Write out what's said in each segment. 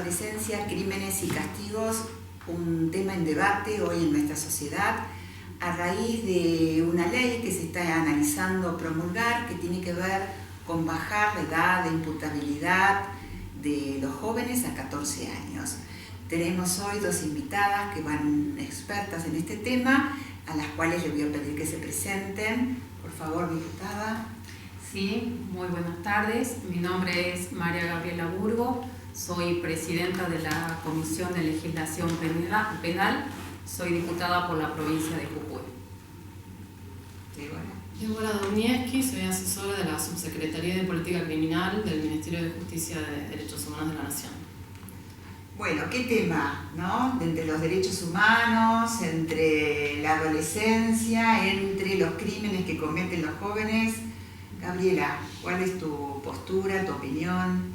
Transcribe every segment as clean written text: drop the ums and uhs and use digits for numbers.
adolescencia, crímenes y castigos, un tema en debate hoy en nuestra sociedad a raíz de una ley que se está analizando promulgar que tiene que ver con bajar la edad de imputabilidad de los jóvenes a 14 años. Tenemos hoy dos invitadas que van expertas en este tema, a las cuales les voy a pedir que se presenten. Por favor, diputada. Sí, muy buenas tardes. Mi nombre es María Gabriela Burgo, soy presidenta de la Comisión de Legislación Penal, soy diputada por la provincia de Jujuy. Débora Domnieski, soy asesora de la Subsecretaría de Política Criminal del Ministerio de Justicia y Derechos Humanos de la Nación. Bueno, qué tema, ¿no? Entre los derechos humanos, entre la adolescencia, entre los crímenes que cometen los jóvenes. Gabriela, ¿cuál es tu postura, tu opinión?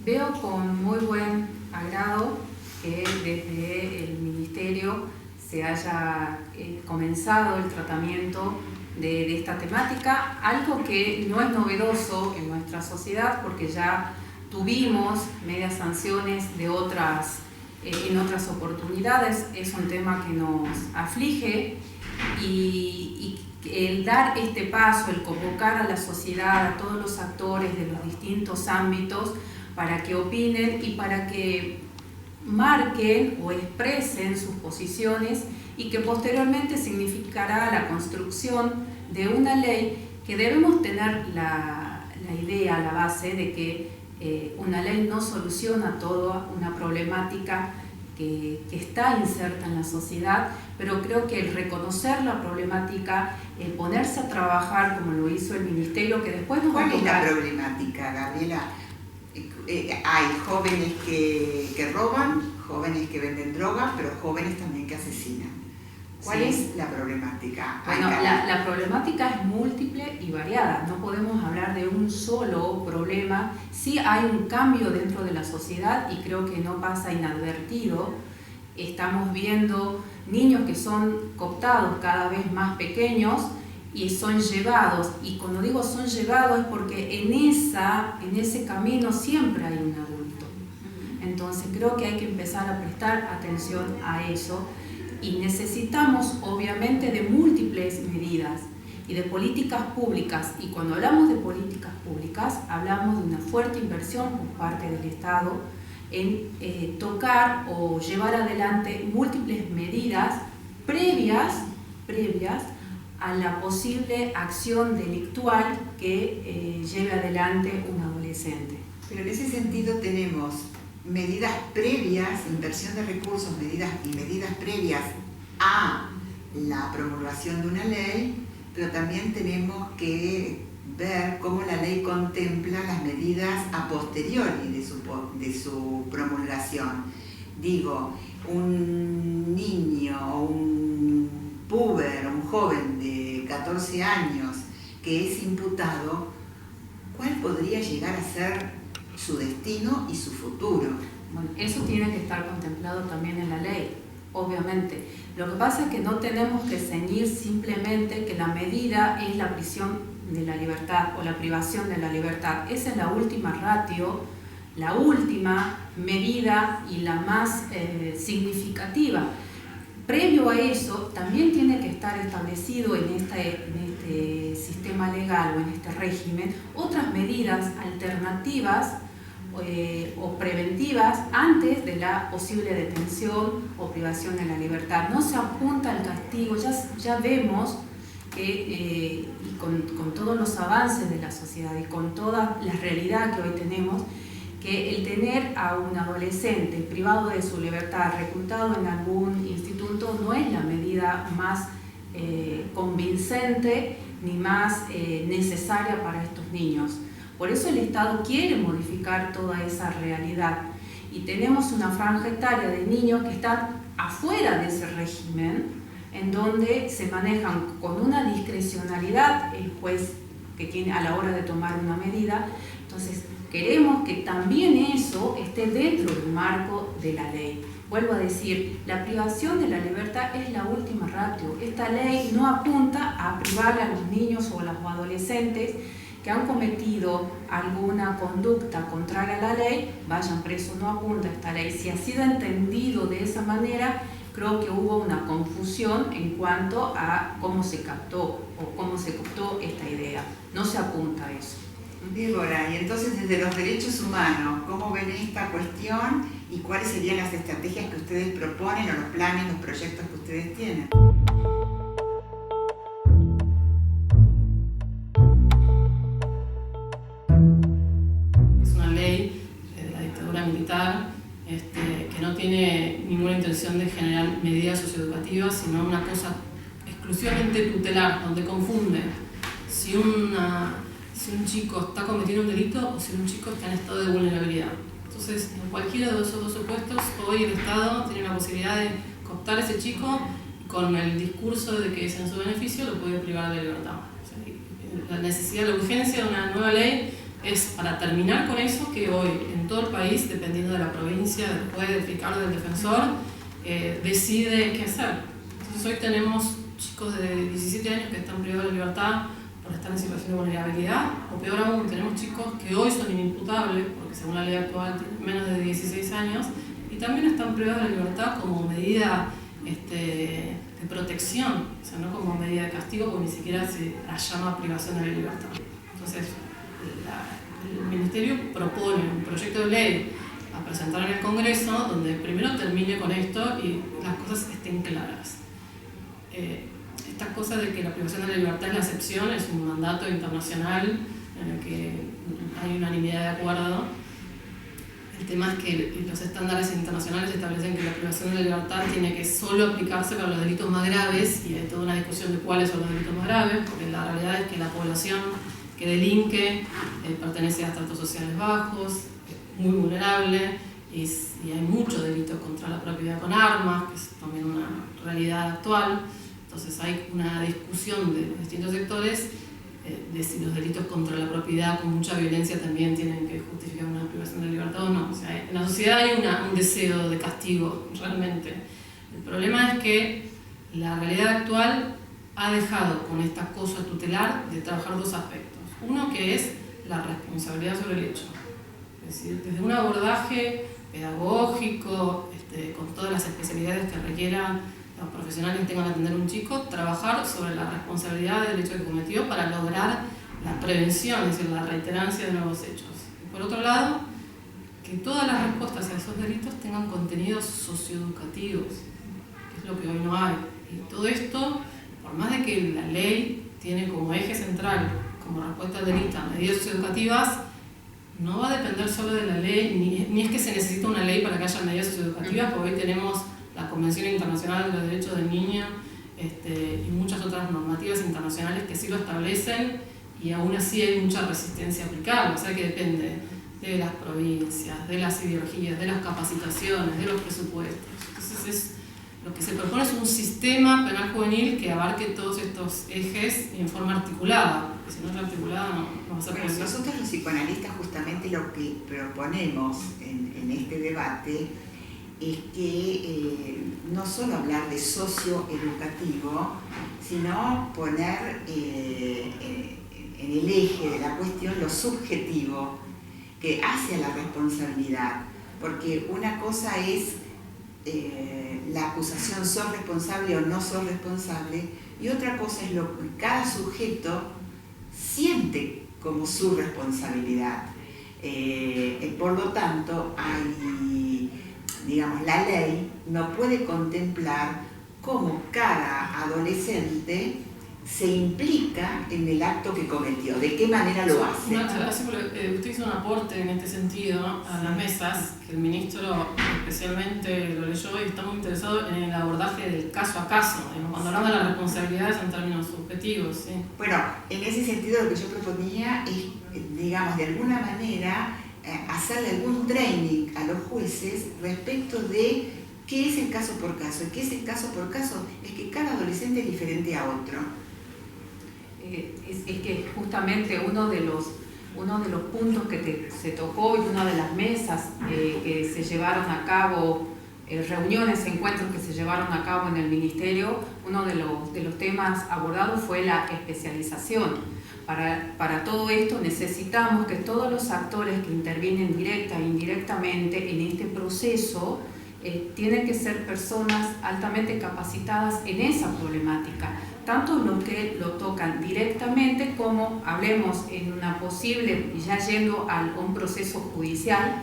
Veo con muy buen agrado que desde el Ministerio se haya comenzado el tratamiento de esta temática, algo que no es novedoso en nuestra sociedad porque ya tuvimos medias sanciones de en otras oportunidades. Es un tema que nos aflige y el dar este paso, el convocar a la sociedad, a todos los actores de los distintos ámbitos para que opinen y para que marquen o expresen sus posiciones y que posteriormente significará la construcción de una ley que debemos tener la idea, la base de que una ley no soluciona toda una problemática que está inserta en la sociedad, pero creo que el reconocer la problemática, el ponerse a trabajar como lo hizo el Ministerio, que después nos va a ¿Cuál es tocar. la problemática, Gabriela? Hay jóvenes que roban, jóvenes que venden drogas, pero jóvenes también que asesinan. ¿Cuál es la problemática? Bueno, la problemática es múltiple y variada. No podemos hablar de un solo problema. Sí hay un cambio dentro de la sociedad y creo que no pasa inadvertido. Estamos viendo niños que son cooptados cada vez más pequeños y son llevados. Y cuando digo son llevados es porque en ese camino siempre hay un adulto. Entonces creo que hay que empezar a prestar atención a eso. Y necesitamos obviamente de múltiples medidas y de políticas públicas, y cuando hablamos de políticas públicas hablamos de una fuerte inversión por parte del Estado en tocar o llevar adelante múltiples medidas previas a la posible acción delictual que lleve adelante un adolescente. Pero en ese sentido tenemos medidas previas, inversión de recursos, medidas previas a la promulgación de una ley, pero también tenemos que ver cómo la ley contempla las medidas a posteriori de su promulgación. Digo, un niño o un puber, un joven de 14 años que es imputado, ¿cuál podría llegar a ser su destino y su futuro? Bueno, eso tiene que estar contemplado también en la ley, obviamente. Lo que pasa es que no tenemos que ceñir simplemente que la medida es la prisión de la libertad o la privación de la libertad. Esa es la última ratio, la última medida y la más significativa. Previo a eso, también tiene que estar establecido en este sistema legal o en este régimen otras medidas alternativas o preventivas antes de la posible detención o privación de la libertad. No se apunta al castigo, ya vemos que y con todos los avances de la sociedad y con toda la realidad que hoy tenemos, que el tener a un adolescente privado de su libertad, reclutado en algún instituto, no es la medida más convincente ni más necesaria para estos niños. Por eso el Estado quiere modificar toda esa realidad y tenemos una franja etaria de niños que están afuera de ese régimen, en donde se manejan con una discrecionalidad el juez que tiene a la hora de tomar una medida. Entonces queremos que también eso esté dentro del marco de la ley. Vuelvo a decir, la privación de la libertad es la última ratio. Esta ley no apunta a privar a los niños o a los adolescentes que han cometido alguna conducta contraria a la ley vayan presos. No apunta esta ley. Si ha sido entendido de esa manera, creo que hubo una confusión en cuanto a cómo se captó o cómo se captó esta idea. No se apunta a eso. Débora, y entonces desde los derechos humanos, ¿cómo ven esta cuestión y cuáles serían las estrategias que ustedes proponen o los planes, los proyectos que ustedes tienen? Es una ley de la dictadura militar que no tiene ninguna intención de generar medidas socioeducativas, sino una cosa exclusivamente tutelar, donde confunde si un chico está cometiendo un delito o si un chico está en estado de vulnerabilidad. Entonces, en cualquiera de esos dos supuestos, hoy el Estado tiene la posibilidad de cooptar a ese chico con el discurso de que es en su beneficio, lo puede privar de libertad. O sea, la necesidad, la urgencia de una nueva ley es para terminar con eso, que hoy en todo el país, dependiendo de la provincia, del juez, del fiscal, del defensor, decide qué hacer. Entonces hoy tenemos chicos de 17 años que están privados de libertad por estar en situación de vulnerabilidad, o peor aún, tenemos chicos que hoy son inimputables, porque según la ley actual tienen menos de 16 años, y también están privados de libertad como medida de protección, o sea, no como medida de castigo, porque ni siquiera se la llama privación de la libertad. Entonces, el Ministerio propone un proyecto de ley a presentar en el Congreso, donde primero termine con esto y las cosas estén claras. Esta cosa de que la privación de la libertad es la excepción es un mandato internacional en el que hay unanimidad de acuerdo. El tema es que los estándares internacionales establecen que la privación de la libertad tiene que solo aplicarse para los delitos más graves, y hay toda una discusión de cuáles son los delitos más graves, porque la realidad es que la población que delinque pertenece a estratos sociales bajos, muy vulnerable, y hay muchos delitos contra la propiedad con armas, que es también una realidad actual. Entonces hay una discusión de distintos sectores de si los delitos contra la propiedad con mucha violencia también tienen que justificar una privación de libertad o no. O sea, en la sociedad hay un deseo de castigo, realmente. El problema es que la realidad actual ha dejado con esta cosa tutelar de trabajar dos aspectos. Uno, que es la responsabilidad sobre el hecho. Es decir, desde un abordaje pedagógico, con todas las especialidades que requieran los profesionales que tengan que atender a un chico, trabajar sobre la responsabilidad del hecho que cometió para lograr la prevención, es decir, la reiterancia de nuevos hechos. Y por otro lado, que todas las respuestas a esos delitos tengan contenidos socioeducativos, que es lo que hoy no hay. Y todo esto, por más de que la ley tiene como eje central, como respuesta al delito, medidas socioeducativas, no va a depender solo de la ley, ni es que se necesita una ley para que haya medidas socioeducativas, porque hoy tenemos la Convención Internacional de los Derechos del Niño y muchas otras normativas internacionales que sí lo establecen, y aún así hay mucha resistencia a aplicarlo. O sea que depende de las provincias, de las ideologías, de las capacitaciones, de los presupuestos. Entonces lo que se propone es un sistema penal juvenil que abarque todos estos ejes en forma articulada, porque si no es articulada no va a ser posible. Nosotros los psicoanalistas justamente lo que proponemos en este debate es que no solo hablar de socioeducativo, sino poner en el eje de la cuestión lo subjetivo, que hace a la responsabilidad, porque una cosa es la acusación sos responsable o no sos responsable, y otra cosa es lo que cada sujeto siente como su responsabilidad. Por lo tanto, la ley no puede contemplar cómo cada adolescente se implica en el acto que cometió, de qué manera lo hace. Usted hizo un aporte en este sentido a las mesas, que el ministro especialmente lo leyó y está muy interesado en el abordaje del caso a caso, cuando hablamos de las responsabilidades en términos subjetivos. ¿Sí? Bueno, en ese sentido lo que yo proponía es, de alguna manera, hacerle algún training a los jueces respecto de qué es el caso por caso. ¿Y qué es el caso por caso? Es que cada adolescente es diferente a otro. Es que justamente uno de los puntos que se tocó y una de las mesas que se llevaron a cabo, reuniones, encuentros que se llevaron a cabo en el Ministerio, uno de los temas abordados fue la especialización. para todo esto necesitamos que todos los actores que intervienen directa e indirectamente en este proceso tienen que ser personas altamente capacitadas en esa problemática, tanto los que lo tocan directamente como, hablemos en una posible, ya yendo a un proceso judicial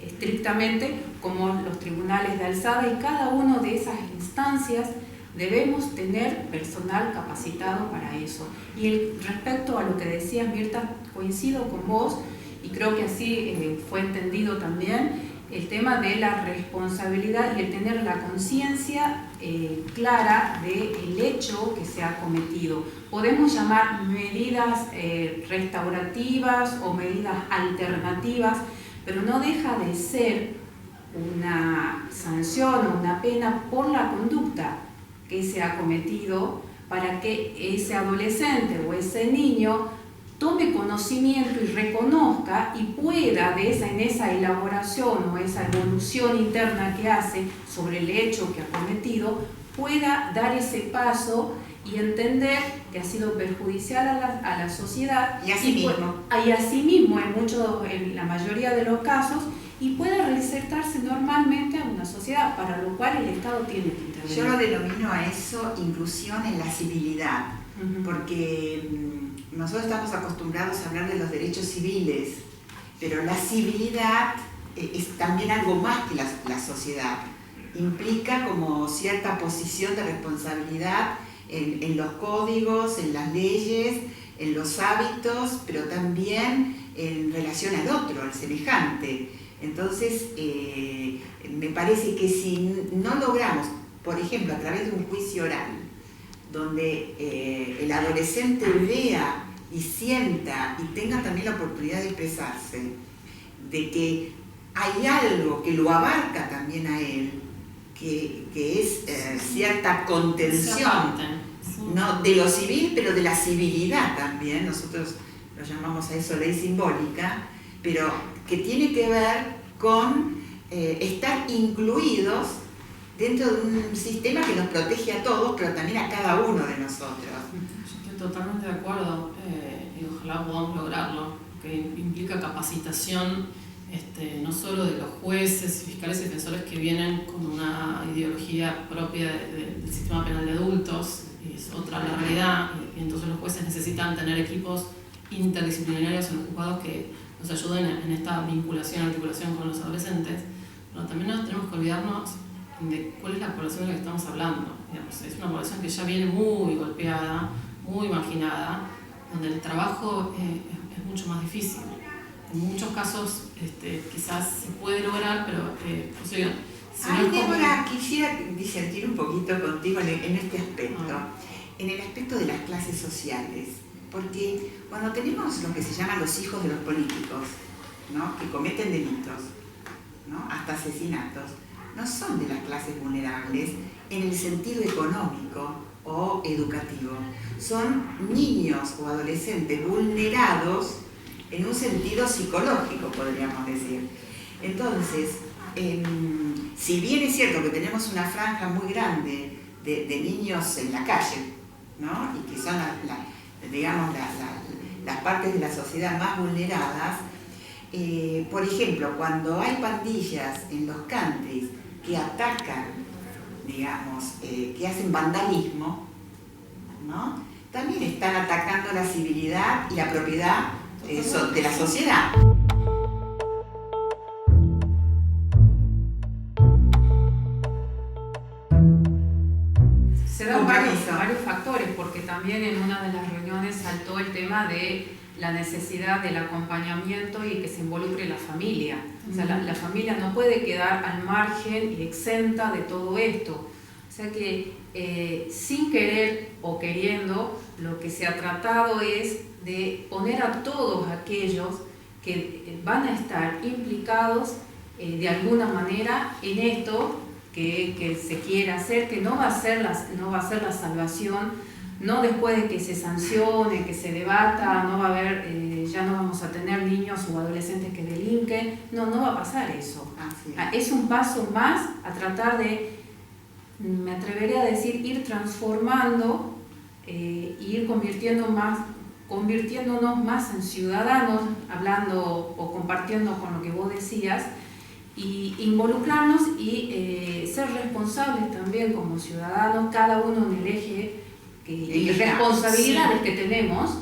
estrictamente, como los tribunales de alzada, y cada una de esas instancias debemos tener personal capacitado para eso. Y respecto a lo que decías, Mirta, coincido con vos, y creo que así fue entendido también, el tema de la responsabilidad y el tener la conciencia clara del hecho que se ha cometido. Podemos llamar medidas restaurativas o medidas alternativas, pero no deja de ser una sanción o una pena por la conducta que se ha cometido, para que ese adolescente o ese niño tome conocimiento y reconozca y pueda en esa elaboración o esa evolución interna que hace sobre el hecho que ha cometido, pueda dar ese paso y entender que ha sido perjudicial a la sociedad y a sí mismo en la mayoría de los casos, y pueda reinsertarse normalmente a una sociedad, para lo cual el Estado tiene que intervenir. Yo lo denomino a eso inclusión en la civilidad, porque nosotros estamos acostumbrados a hablar de los derechos civiles, pero la civilidad es también algo más que la sociedad. Implica como cierta posición de responsabilidad en los códigos, en las leyes, en los hábitos, pero también en relación al otro, al semejante. Entonces, me parece que si no logramos, por ejemplo, a través de un juicio oral, donde el adolescente vea y sienta y tenga también la oportunidad de expresarse, de que hay algo que lo abarca también a él, que es cierta contención, ¿no? De lo civil, pero de la civilidad también, nosotros lo llamamos a eso ley simbólica, pero que tiene que ver con estar incluidos dentro de un sistema que nos protege a todos, pero también a cada uno de nosotros. Yo estoy totalmente de acuerdo, y ojalá podamos lograrlo, que implica capacitación no solo de los jueces, fiscales y defensores que vienen con una ideología propia del sistema penal de adultos, y es otra la realidad, y entonces los jueces necesitan tener equipos interdisciplinarios en los juzgados que nos ayuden en esta vinculación, articulación con los adolescentes, pero también nos tenemos que olvidarnos de cuál es la población de la que estamos hablando. Digamos, es una población que ya viene muy golpeada, muy marginada, donde el trabajo es mucho más difícil. En muchos casos quizás se puede lograr, pero Débora, quisiera disentir un poquito contigo en este aspecto, en el aspecto de las clases sociales, porque cuando tenemos lo que se llaman los hijos de los políticos, ¿no? Que cometen delitos, ¿no? Hasta asesinatos, no son de las clases vulnerables en el sentido económico o educativo, son niños o adolescentes vulnerados en un sentido psicológico, podríamos decir. Entonces, si bien es cierto que tenemos una franja muy grande de niños en la calle, ¿no? Y que son las partes de la sociedad más vulneradas, por ejemplo, cuando hay pandillas en los countries que atacan, digamos, que hacen vandalismo, ¿no? También están atacando la civilidad y la propiedad de la sociedad. Se dan varios factores, porque también en una de las reuniones saltó el tema de la necesidad del acompañamiento y que se involucre la familia. O sea, la familia no puede quedar al margen y exenta de todo esto. O sea que sin querer o queriendo, lo que se ha tratado es de poner a todos aquellos que van a estar implicados de alguna manera en esto que se quiere hacer, que no va a ser la salvación, no después de que se sancione, que se debata, no va a haber, ya no vamos a tener niños o adolescentes que delinquen, no va a pasar eso. Es un paso más a tratar de, me atrevería a decir, ir transformando, ir convirtiendo más convirtiéndonos más en ciudadanos, hablando o compartiendo con lo que vos decías, y involucrarnos y ser responsables también como ciudadanos, cada uno en el eje y responsabilidades que tenemos,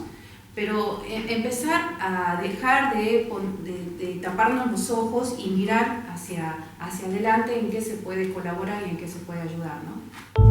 pero empezar a dejar de taparnos los ojos y mirar hacia adelante en qué se puede colaborar y en qué se puede ayudar, ¿no?